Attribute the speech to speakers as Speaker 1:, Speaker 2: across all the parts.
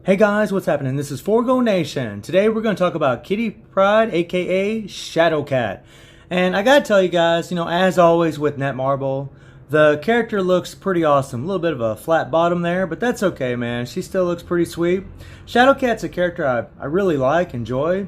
Speaker 1: Hey guys, what's happening? This is Forgo Nation. Today we're going to talk about Kitty Pryde, aka Shadow Cat. And I gotta tell you guys, as always with Netmarble, the character looks pretty awesome. A little bit of a flat bottom there, but that's okay, man. She still looks pretty sweet. Shadow Cat's a character I really like, enjoy.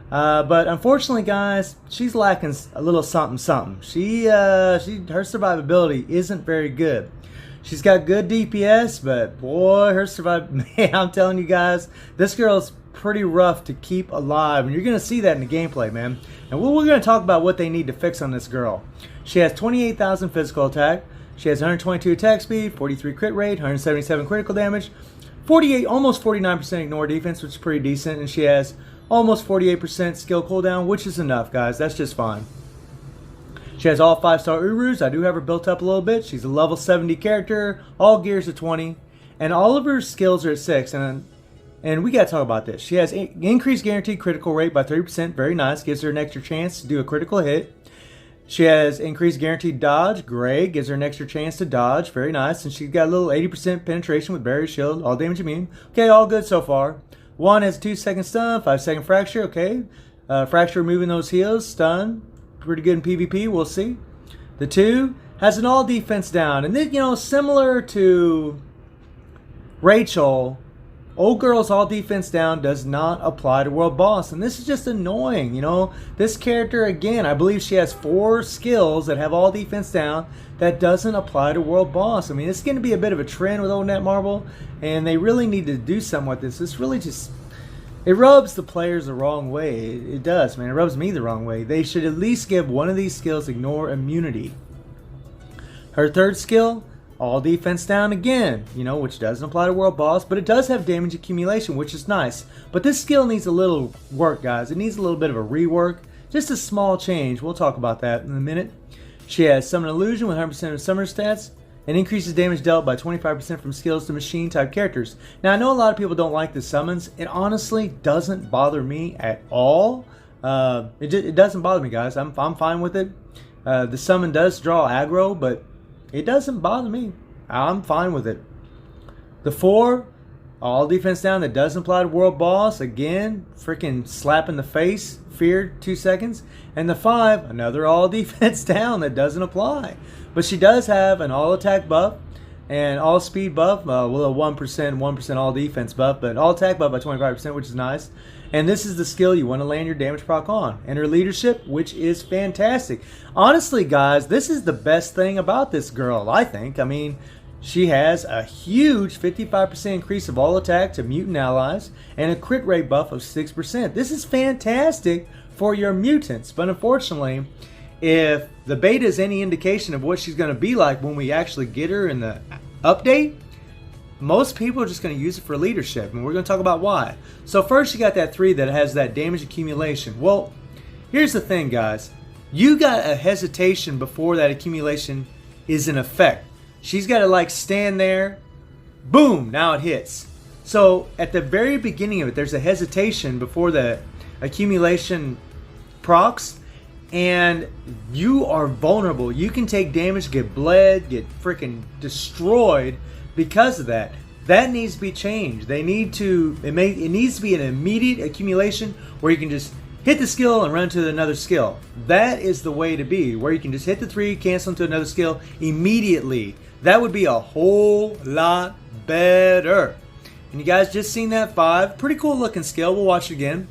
Speaker 1: But unfortunately, guys, she's lacking a little something. Her survivability isn't very good. She's got good DPS, but boy, her man, I'm telling you guys, this girl's pretty rough to keep alive, and you're going to see that in the gameplay, man. And we're going to talk about what they need to fix on this girl. She has 28,000 physical attack. She has 122 attack speed, 43 crit rate, 177 critical damage, 48, almost 49% ignore defense, which is pretty decent, and she has almost 48% skill cooldown, which is enough, guys. That's just fine. She has all 5-star Urus. I do have her built up a little bit. She's a level 70 character, all gears at 20, and all of her skills are at 6. And we got to talk about this. She has increased guaranteed critical rate by 30%. Very nice. Gives her an extra chance to do a critical hit. She has increased guaranteed dodge. Great. Gives her an extra chance to dodge. Very nice. And she's got a little 80% penetration with barrier shield. All damage immune. Okay, all good so far. 1 has 2-second stun, 5-second fracture. Okay. Fracture removing those heals. Stun. Pretty good in PvP, we'll see. The 2 has an all defense down, and then similar to Rachel, old girl's all defense down does not apply to world boss, and this is just annoying. This character, again, I believe she has 4 skills that have all defense down that doesn't apply to world boss. I mean, it's going to be a bit of a trend with old Netmarble, and they really need to do something with this. It's really just, it rubs the players the wrong way. It does, man. It rubs me the wrong way. They should at least give one of these skills ignore immunity. Her 3rd skill, all defense down again, which doesn't apply to world boss, but it does have damage accumulation, which is nice. But this skill needs a little work, guys. It needs a little bit of a rework. Just a small change. We'll talk about that in a minute. She has Summon Illusion with 100% of summoner stats, and increases damage dealt by 25% from skills to machine type characters. Now, I know a lot of people don't like the summons. It honestly doesn't bother me at all. It doesn't bother me, guys. I'm fine with it. The summon does draw aggro, but it doesn't bother me. I'm fine with it. The 4, all defense down, that doesn't apply to world boss. Again, freaking slap in the face, fear 2 seconds. And the 5, another all defense down that doesn't apply. But she does have an all attack buff and all speed buff, well, a 1% all defense buff, but all attack buff by 25%, which is nice. And this is the skill you want to land your damage proc on. And her leadership, which is fantastic. Honestly, guys, this is the best thing about this girl, I think. I mean, she has a huge 55% increase of all attack to mutant allies and a crit rate buff of 6%. This is fantastic for your mutants, but unfortunately, if the beta is any indication of what she's going to be like when we actually get her in the update, most people are just going to use it for leadership, and we're going to talk about why. So first, you got that 3 that has that damage accumulation. Well, here's the thing, guys. You got a hesitation before that accumulation is in effect. She's got to stand there, boom, now it hits. So at the very beginning of it, there's a hesitation before the accumulation procs, and you are vulnerable. You can take damage, get bled, get freaking destroyed because of that. That needs to be changed. They need to, it needs to be an immediate accumulation where you can just hit the skill and run to another skill. That is the way to be, where you can just hit the 3, cancel into another skill immediately. That would be a whole lot better. And you guys just seen that 5. Pretty cool looking skill. We'll watch it again.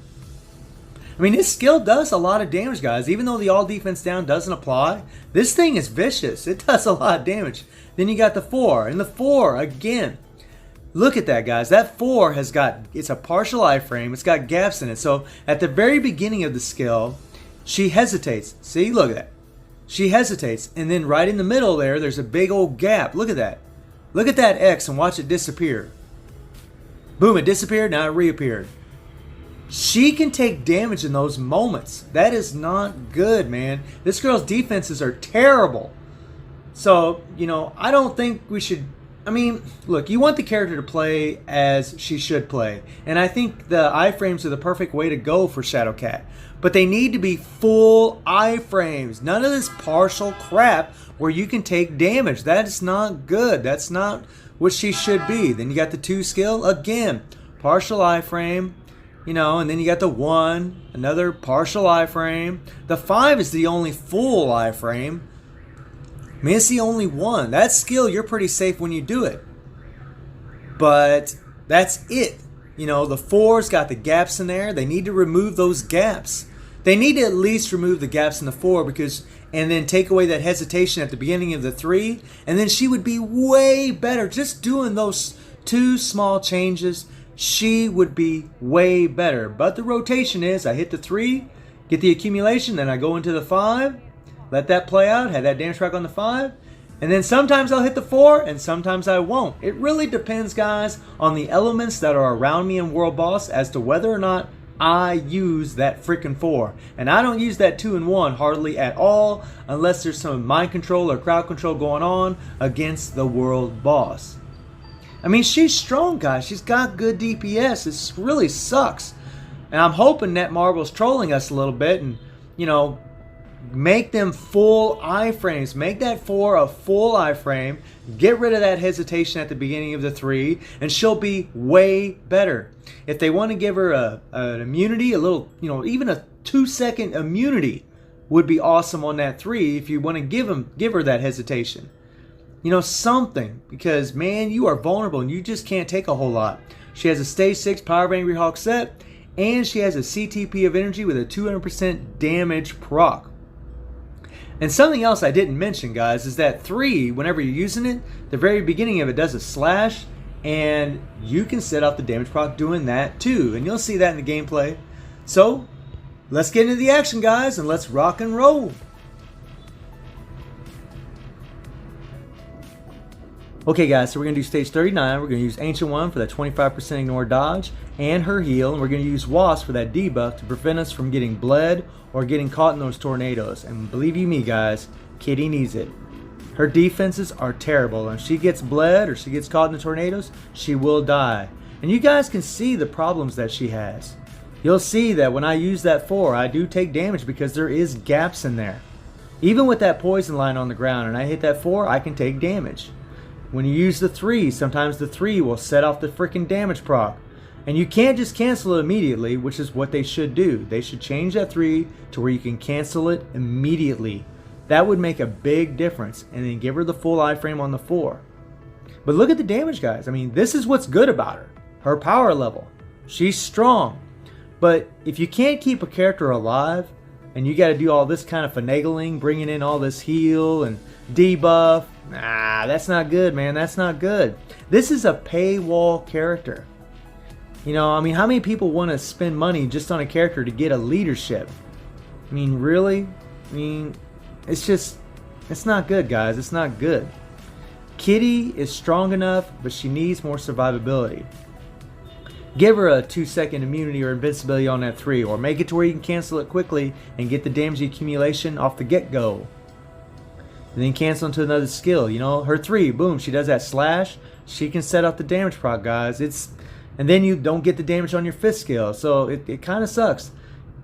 Speaker 1: I mean, this skill does a lot of damage, guys. Even though the all defense down doesn't apply, this thing is vicious. It does a lot of damage. Then you got the 4. And the 4, again, look at that, guys. That 4 has got, it's a partial iframe. It's got gaps in it. So at the very beginning of the skill, she hesitates. See, look at that. She hesitates. And then right in the middle there's a big old gap. Look at that. Look at that X and watch it disappear. Boom, it disappeared. Now it reappeared. She can take damage in those moments. That is not good, man. This girl's defenses are terrible. So, I don't think we should... I mean, look, you want the character to play as she should play. And I think the iframes are the perfect way to go for Shadow Cat. But they need to be full iframes. None of this partial crap where you can take damage. That is not good. That's not what she should be. Then you got the 2 skill. Again, partial iframe, you know, and then you got the 1, another partial iframe. The 5 is the only full iframe. I mean, it's the only one. That skill, you're pretty safe when you do it. But that's it. You know, the 4's got the gaps in there. They need to remove those gaps. They need to at least remove the gaps in the 4 because, and then take away that hesitation at the beginning of the 3, and then she would be way better. Just doing those 2 small changes, she would be way better. But the rotation is, I hit the 3, get the accumulation, then I go into the 5, let that play out, have that damage track on the 5, and then sometimes I'll hit the 4, and sometimes I won't. It really depends, guys, on the elements that are around me in World Boss as to whether or not I use that freaking 4. And I don't use that 2 and 1 hardly at all unless there's some mind control or crowd control going on against the World Boss. I mean, she's strong, guys. She's got good DPS. It really sucks. And I'm hoping Netmarble's trolling us a little bit and, you know, make them full iframes. Make that 4 a full iframe. Get rid of that hesitation at the beginning of the 3, and she'll be way better. If they want to give her an immunity, a little, you know, even a 2-second immunity would be awesome on that 3 if you want to give her that hesitation. You know, something, because man, you are vulnerable and you just can't take a whole lot. She has a stage 6 Power of Angry Hawk set, and she has a CTP of energy with a 200% damage proc. And something else I didn't mention, guys, is that 3, whenever you're using it, the very beginning of it does a slash, and you can set off the damage proc doing that too. And you'll see that in the gameplay. So, let's get into the action, guys, and let's rock and roll. Okay, guys, so we're going to do stage 39. We're going to use Ancient One for that 25% ignore dodge and her heal. And we're going to use Wasp for that debuff to prevent us from getting bled or getting caught in those tornadoes. And believe you me, guys, Kitty needs it. Her defenses are terrible. And if she gets bled or she gets caught in the tornadoes, she will die. And you guys can see the problems that she has. You'll see that when I use that 4, I do take damage because there is gaps in there. Even with that poison line on the ground and I hit that 4, I can take damage. When you use the 3, sometimes the 3 will set off the freaking damage proc. And you can't just cancel it immediately, which is what they should do. They should change that 3 to where you can cancel it immediately. That would make a big difference. And then give her the full iframe on the 4. But look at the damage, guys. I mean, this is what's good about her. Her power level. She's strong. But if you can't keep a character alive, and you got to do all this kind of finagling, bringing in all this heal and debuff, nah, that's not good, man. That's not good. This is a paywall character. You know, I mean, how many people want to spend money just on a character to get a leadership? I mean, really? I mean, it's not good, guys. It's not good. Kitty is strong enough, but she needs more survivability. Give her a 2-second immunity or invincibility on that 3, or make it to where you can cancel it quickly and get the damage accumulation off the get-go. And then cancel into another skill. You know, her 3, boom, she does that slash. She can set off the damage proc, guys. And then you don't get the damage on your 5th skill. So it kind of sucks.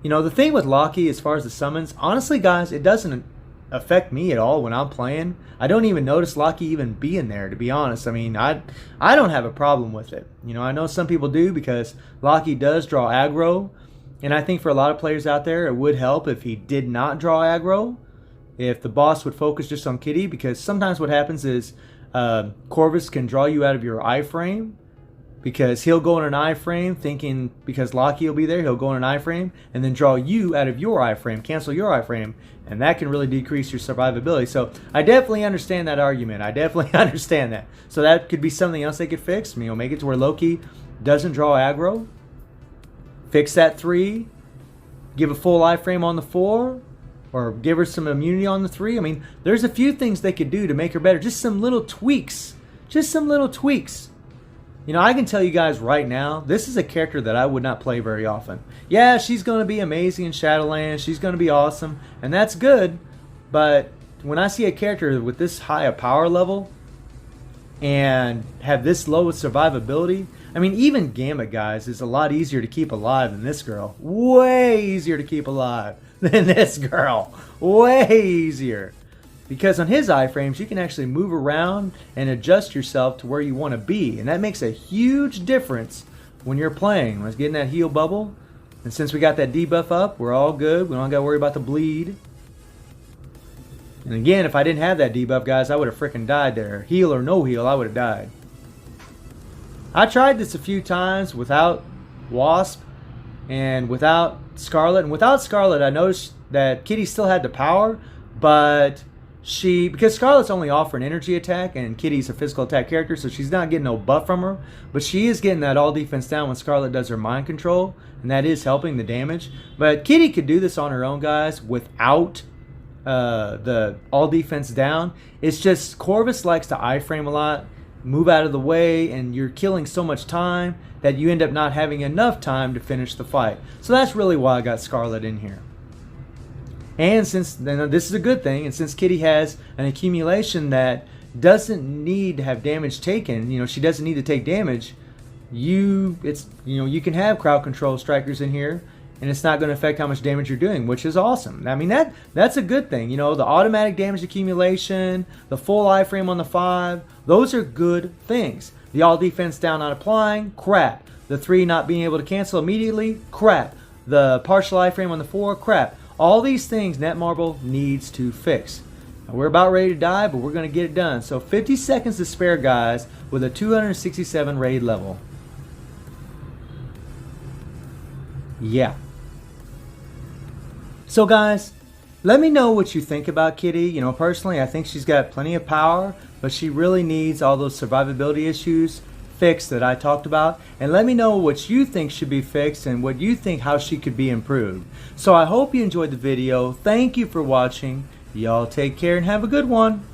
Speaker 1: You know, the thing with Loki as far as the summons, honestly, guys, it doesn't affect me at all when I'm playing. I don't even notice Loki even being there, to be honest. I mean, I don't have a problem with it. You know, I know some people do because Loki does draw aggro. And I think for a lot of players out there, it would help if he did not draw aggro. If the boss would focus just on Kitty, because sometimes what happens is Corvus can draw you out of your iframe, because he'll go in an iframe thinking because Loki will be there, he'll go in an iframe and then draw you out of your iframe, cancel your iframe, and that can really decrease your survivability. So I definitely understand that argument. I definitely understand that. So that could be something else they could fix. You know, make it to where Loki doesn't draw aggro, fix that 3, give a full iframe on the 4, or give her some immunity on the 3. I mean, there's a few things they could do to make her better. Just some little tweaks. Just some little tweaks. You know, I can tell you guys right now, this is a character that I would not play very often. Yeah, she's going to be amazing in Shadowlands. She's going to be awesome. And that's good. But when I see a character with this high a power level and have this low of survivability, I mean, even Gamut, guys, is a lot easier to keep alive than this girl. Way easier to keep alive than this girl. Way easier. Because on his iframes, you can actually move around and adjust yourself to where you want to be. And that makes a huge difference when you're playing. Let's get in that heal bubble. And since we got that debuff up, we're all good. We don't got to worry about the bleed. And again, if I didn't have that debuff, guys, I would have freaking died there. Heal or no heal, I would have died. I tried this a few times without Wasp and without Scarlet. And without Scarlet, I noticed that Kitty still had the power, but because Scarlet's only offering energy attack and Kitty's a physical attack character, so she's not getting no buff from her, but she is getting that all defense down when Scarlet does her mind control, and that is helping the damage. But Kitty could do this on her own, guys, without the all defense down. It's just Corvus likes to iframe a lot, move out of the way, and you're killing so much time that you end up not having enough time to finish the fight. So that's really why I got Scarlet in here. And since this is a good thing, and since Kitty has an accumulation that doesn't need to have damage taken, she doesn't need to take damage, you can have crowd control strikers in here, and it's not going to affect how much damage you're doing, which is awesome. I mean, that's a good thing. The automatic damage accumulation, the full iframe on the 5, those are good things. The all defense down not applying, crap. The 3 not being able to cancel immediately, crap. The partial iframe on the 4, crap. All these things Netmarble needs to fix. Now, we're about ready to die, but we're going to get it done. So 50 seconds to spare, guys, with a 267 raid level. Yeah. So guys, let me know what you think about Kitty. Personally, I think she's got plenty of power, but she really needs all those survivability issues fixed that I talked about. And let me know what you think should be fixed and what you think how she could be improved. So I hope you enjoyed the video. Thank you for watching. Y'all take care and have a good one.